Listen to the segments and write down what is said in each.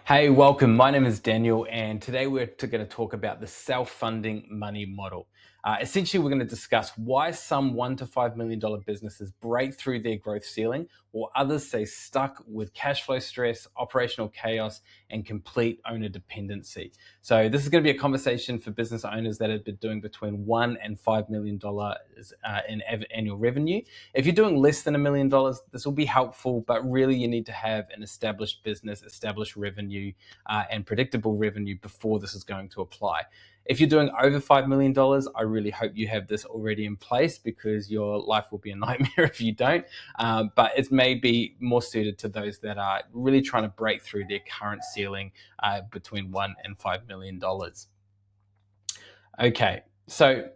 Hey, welcome. My name is Daniel, and today we're going to talk about the self-funding money model. Essentially, we're going to discuss why some $1 to $5 million businesses break through their growth ceiling, while others stay stuck with cash flow stress, operational chaos, and complete owner dependency. So, this is going to be a conversation for business owners that have been doing between $1 and $5 million in annual revenue. If you're doing less than $1 million, this will be helpful, but really you need to have an established business, established revenue, and predictable revenue before this is going to apply. If you're doing over $5 million, I really hope you have this already in place because your life will be a nightmare if you don't. But it may be more suited to those that are really trying to break through their current ceiling between $1 and $5 million. Okay, so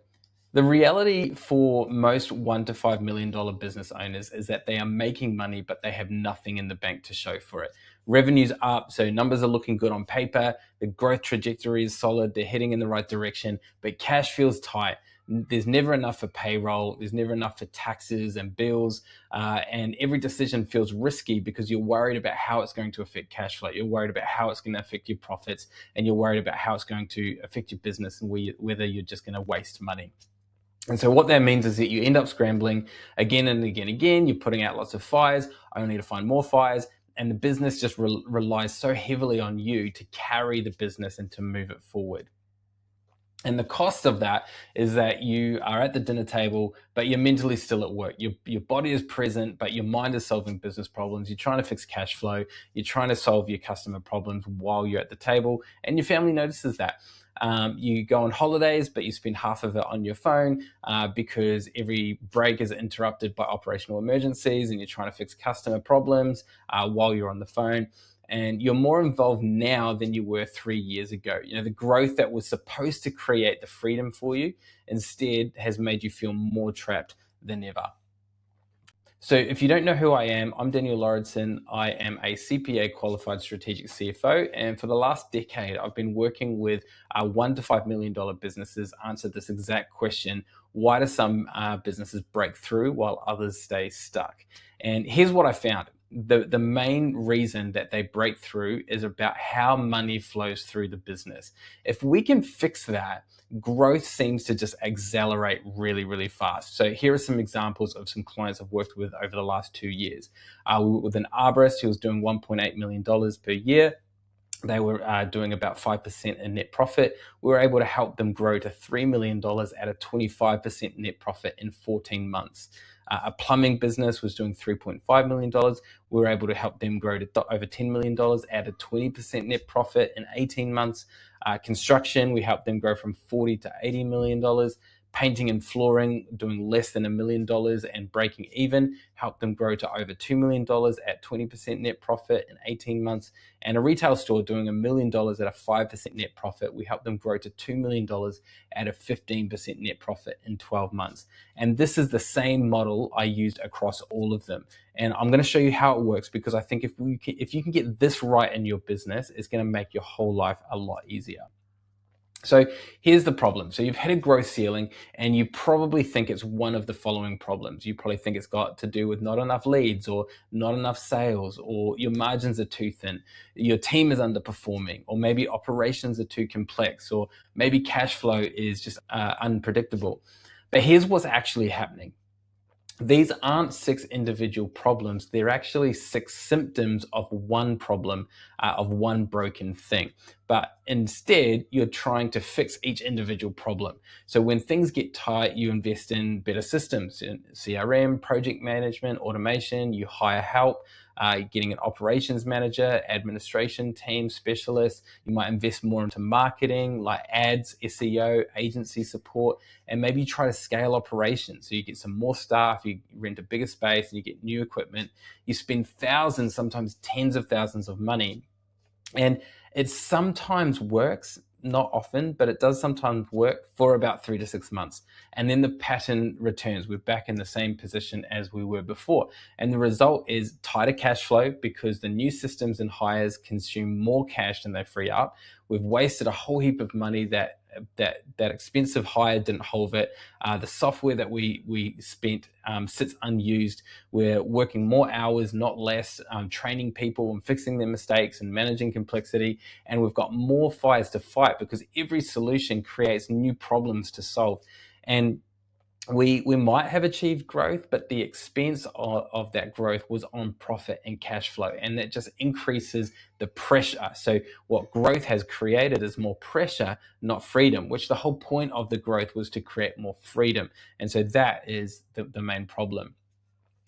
the reality for most $1 to $5 million business owners is that they are making money, but they have nothing in the bank to show for it. Revenue's up, so numbers are looking good on paper. The growth trajectory is solid. They're heading in the right direction, but cash feels tight. There's never enough for payroll. There's never enough for taxes and bills. And every decision feels risky because you're worried about how it's going to affect cash flow. You're worried about how it's going to affect your profits, and you're worried about how it's going to affect your business and whether you're just going to waste money. And so what that means is that you end up scrambling again and again and again. You're putting out lots of fires, only to find more fires. And the business just relies so heavily on you to carry the business and to move it forward. And the cost of that is that you are at the dinner table, but you're mentally still at work. Your body is present, but your mind is solving business problems. You're trying to fix cash flow. You're trying to solve your customer problems while you're at the table, and your family notices that. You go on holidays, but you spend half of it on your phone because every break is interrupted by operational emergencies, and you're trying to fix customer problems while you're on the phone. And you're more involved now than you were 3 years ago. You know, the growth that was supposed to create the freedom for you instead has made you feel more trapped than ever. So if you don't know who I am, I'm Daniel Lauritsen. I am a CPA qualified strategic CFO. And for the last decade, I've been working with $1 to $5 million businesses answer this exact question. Why do some businesses break through while others stay stuck? And here's what I found. The main reason that they break through is about how money flows through the business. If we can fix that, growth seems to just accelerate really, really fast. So here are some examples of some clients I've worked with over the last 2 years. We were with an arborist who was doing $1.8 million per year. They were doing about 5% in net profit. We were able to help them grow to $3 million at a 25% net profit in 14 months. A plumbing business was doing $3.5 million. We were able to help them grow to over $10 million at a 20% net profit in 18 months. Construction, we helped them grow from $40 to $80 million. Painting and flooring, doing less than $1 million and breaking even, helped them grow to over $2 million at 20% net profit in 18 months. And a retail store doing $1 million at a 5% net profit, we helped them grow to $2 million at a 15% net profit in 12 months. And this is the same model I used across all of them. And I'm going to show you how it works because I think if you can get this right in your business, it's going to make your whole life a lot easier. So here's the problem. So you've hit a growth ceiling and you probably think it's one of the following problems. You probably think it's got to do with not enough leads or not enough sales, or your margins are too thin, your team is underperforming, or maybe operations are too complex, or maybe cash flow is just unpredictable. But here's what's actually happening. These aren't 6 individual problems. They're actually 6 symptoms of one problem, of one broken thing. But instead, you're trying to fix each individual problem. So when things get tight, you invest in better systems, in CRM, project management, automation, you hire help, getting an operations manager, administration team specialist. You might invest more into marketing, like ads, SEO, agency support, and maybe you try to scale operations. So you get some more staff, you rent a bigger space, and you get new equipment. You spend thousands, sometimes tens of thousands of money. And it sometimes works, not often, but it does sometimes work for about 3 to 6 months. And then the pattern returns. We're back in the same position as we were before. And the result is tighter cash flow because the new systems and hires consume more cash than they free up. We've wasted a whole heap of money that that expensive hire didn't hold it. The software that we spent sits unused. We're working more hours, not less, training people and fixing their mistakes and managing complexity. And we've got more fires to fight because every solution creates new problems to solve. And we might have achieved growth, but the expense of that growth was on profit and cash flow, and that just increases the pressure. So what growth has created is more pressure, not freedom, which the whole point of the growth was to create more freedom. And so that is the main problem.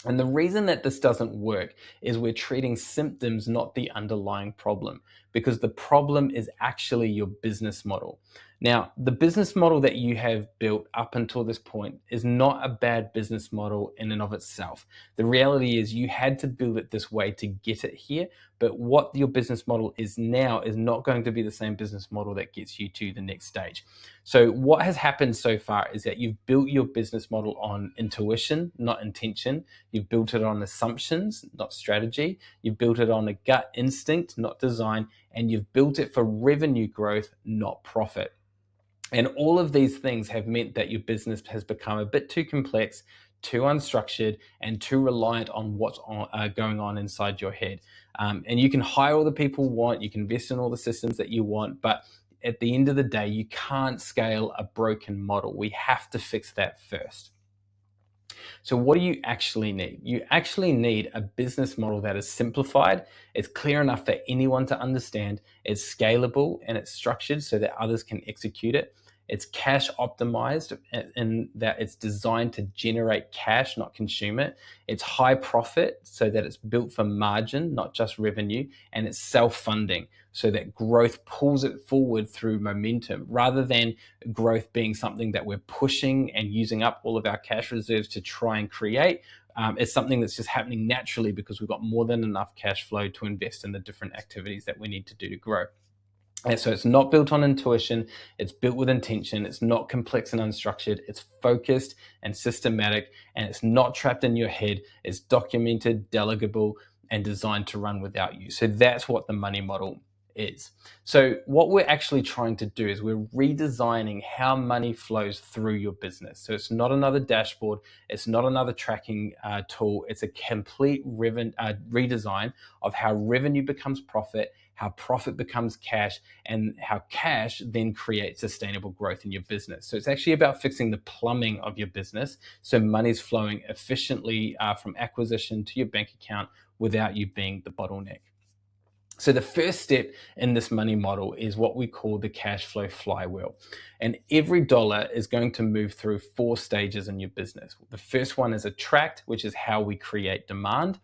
And the reason that this doesn't work is we're treating symptoms, not the underlying problem, because the problem is actually your business model. Now, the business model that you have built up until this point is not a bad business model in and of itself. The reality is you had to build it this way to get it here, but what your business model is now is not going to be the same business model that gets you to the next stage. So what has happened so far is that you've built your business model on intuition, not intention. You've built it on assumptions, not strategy. You've built it on a gut instinct, not design. And you've built it for revenue growth, not profit. And all of these things have meant that your business has become a bit too complex, too unstructured, and too reliant on what's going on inside your head. And you can hire all the people you want, you can invest in all the systems that you want, but at the end of the day, you can't scale a broken model. We have to fix that first. So what do you actually need? You actually need a business model that is simplified, it's clear enough for anyone to understand, it's scalable, and it's structured so that others can execute it. It's cash optimized in that it's designed to generate cash, not consume it. It's high profit so that it's built for margin, not just revenue. And it's self-funding so that growth pulls it forward through momentum rather than growth being something that we're pushing and using up all of our cash reserves to try and create. It's something that's just happening naturally because we've got more than enough cash flow to invest in the different activities that we need to do to grow. And so it's not built on intuition, it's built with intention, it's not complex and unstructured, it's focused and systematic, and it's not trapped in your head, it's documented, delegable, and designed to run without you. So that's what the money model is. So what we're actually trying to do is we're redesigning how money flows through your business. So it's not another dashboard, it's not another tracking tool, it's a complete redesign of how revenue becomes profit, how profit becomes cash, and how cash then creates sustainable growth in your business. So it's actually about fixing the plumbing of your business so money's flowing efficiently from acquisition to your bank account without you being the bottleneck. So the first step in this money model is what we call the cash flow flywheel. And every dollar is going to move through 4 stages in your business. The first one is attract, which is how we create demand.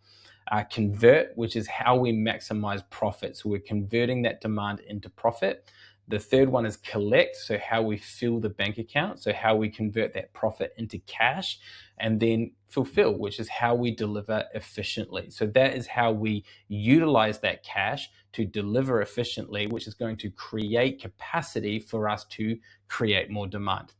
Convert, which is how we maximize profit. So we're converting that demand into profit. The third one is collect, so how we fill the bank account, so how we convert that profit into cash. And then fulfill, which is how we deliver efficiently. So that is how we utilize that cash to deliver efficiently, which is going to create capacity for us to create more demand.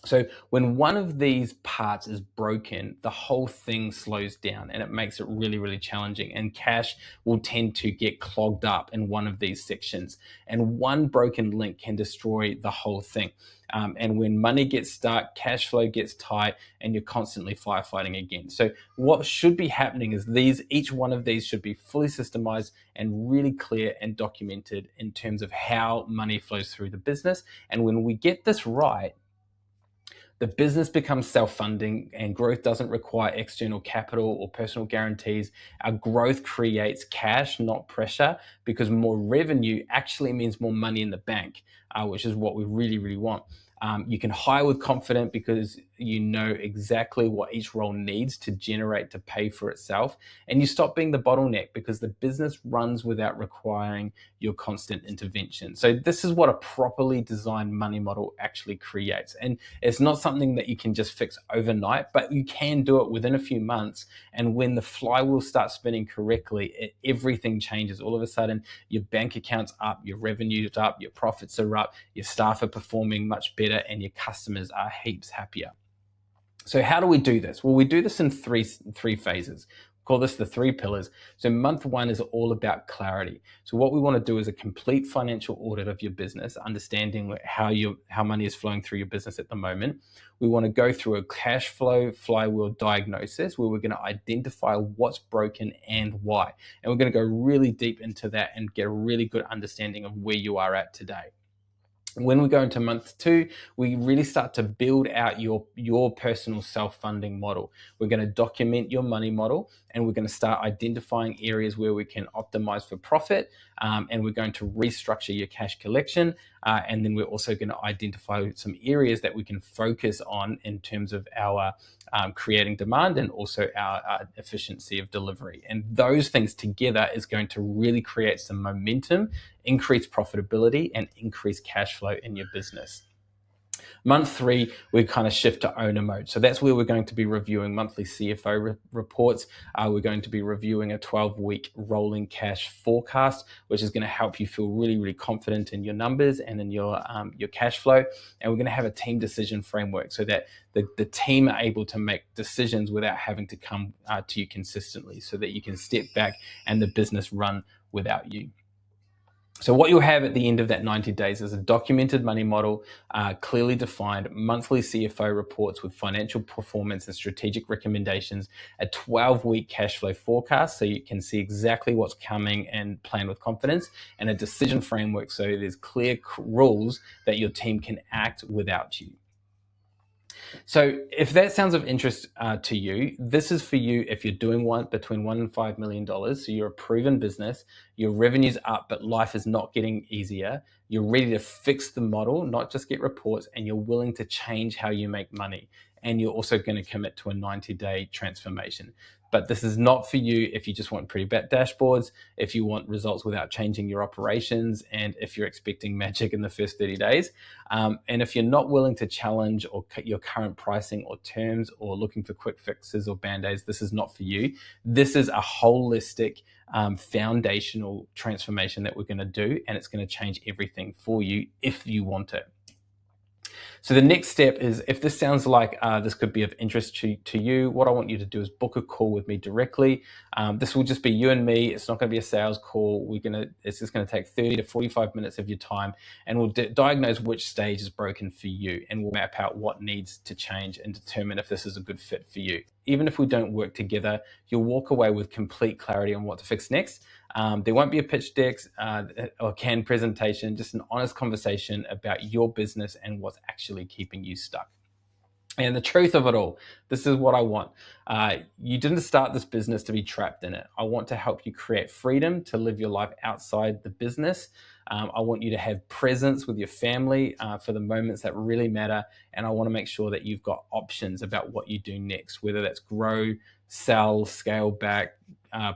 So when one of these parts is broken, the whole thing slows down and it makes it really, really challenging. And cash will tend to get clogged up in one of these sections. And one broken link can destroy the whole thing. And when money gets stuck, cash flow gets tight, and you're constantly firefighting again. So what should be happening is each one of these should be fully systemized and really clear and documented in terms of how money flows through the business. And when we get this right, the business becomes self-funding and growth doesn't require external capital or personal guarantees. Our growth creates cash, not pressure, because more revenue actually means more money in the bank, which is what we really, really want. You can hire with confidence because you know exactly what each role needs to generate to pay for itself. And you stop being the bottleneck because the business runs without requiring your constant intervention. So this is what a properly designed money model actually creates. And it's not something that you can just fix overnight, but you can do it within a few months. And when the flywheel starts spinning correctly, everything changes. All of a sudden, your bank account's up, your revenue's up, your profits are up, your staff are performing much better, and your customers are heaps happier. So how do we do this? Well, we do this in three phases. Call this the 3 pillars. So month 1 is all about clarity. So what we want to do is a complete financial audit of your business, understanding how money is flowing through your business at the moment. We want to go through a cash flow flywheel diagnosis where we're going to identify what's broken and why. And we're going to go really deep into that and get a really good understanding of where you are at today. When we go into month 2, we really start to build out your personal self-funding model. We're going to document your money model, and we're going to start identifying areas where we can optimize for profit, and we're going to restructure your cash collection, and then we're also going to identify some areas that we can focus on in terms of our creating demand and also our efficiency of delivery. And those things together is going to really create some momentum, increase profitability, and increase cash flow in your business. Month 3, we kind of shift to owner mode. So that's where we're going to be reviewing monthly CFO reports. We're going to be reviewing a 12-week rolling cash forecast, which is going to help you feel really, really confident in your numbers and in your cash flow. And we're going to have a team decision framework so that the team are able to make decisions without having to come to you consistently, so that you can step back and the business run without you. So what you'll have at the end of that 90 days is a documented money model, clearly defined monthly CFO reports with financial performance and strategic recommendations, a 12-week cash flow forecast so you can see exactly what's coming and plan with confidence, and a decision framework so there's clear rules that your team can act without you. So if that sounds of interest to you, this is for you if you're doing between $1 and $5 million. So you're a proven business, your revenue's up, but life is not getting easier. You're ready to fix the model, not just get reports, and you're willing to change how you make money. And you're also going to commit to a 90-day transformation. But this is not for you if you just want pretty dashboards, if you want results without changing your operations, and if you're expecting magic in the first 30 days. And if you're not willing to challenge or cut your current pricing or terms, or looking for quick fixes or band-aids, this is not for you. This is a holistic, foundational transformation that we're going to do, and it's going to change everything for you if you want it. So the next step is, if this sounds like this could be of interest to you, what I want you to do is book a call with me directly. This will just be you and me. It's not going to be a sales call. It's just going to take 30 to 45 minutes of your time, and we'll diagnose which stage is broken for you, and we'll map out what needs to change and determine if this is a good fit for you. Even if we don't work together, you'll walk away with complete clarity on what to fix next. There won't be a pitch deck or canned presentation, just an honest conversation about your business and what's actually keeping you stuck. And the truth of it all, this is what I want. You didn't start this business to be trapped in it. I want to help you create freedom to live your life outside the business. I want you to have presence with your family for the moments that really matter. And I want to make sure that you've got options about what you do next, whether that's grow, sell, scale back,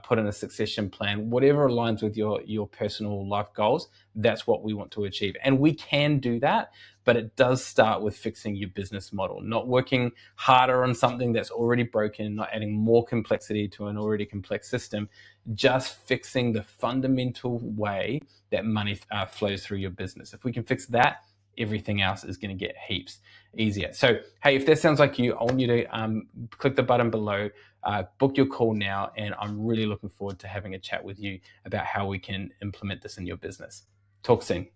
put in a succession plan, whatever aligns with your personal life goals. That's what we want to achieve. And we can do that, but it does start with fixing your business model, not working harder on something that's already broken, not adding more complexity to an already complex system, just fixing the fundamental way that money flows through your business. If we can fix that, everything else is going to get heaps easier. So, hey, if that sounds like you, I want you to click the button below, book your call now, and I'm really looking forward to having a chat with you about how we can implement this in your business. Talk soon.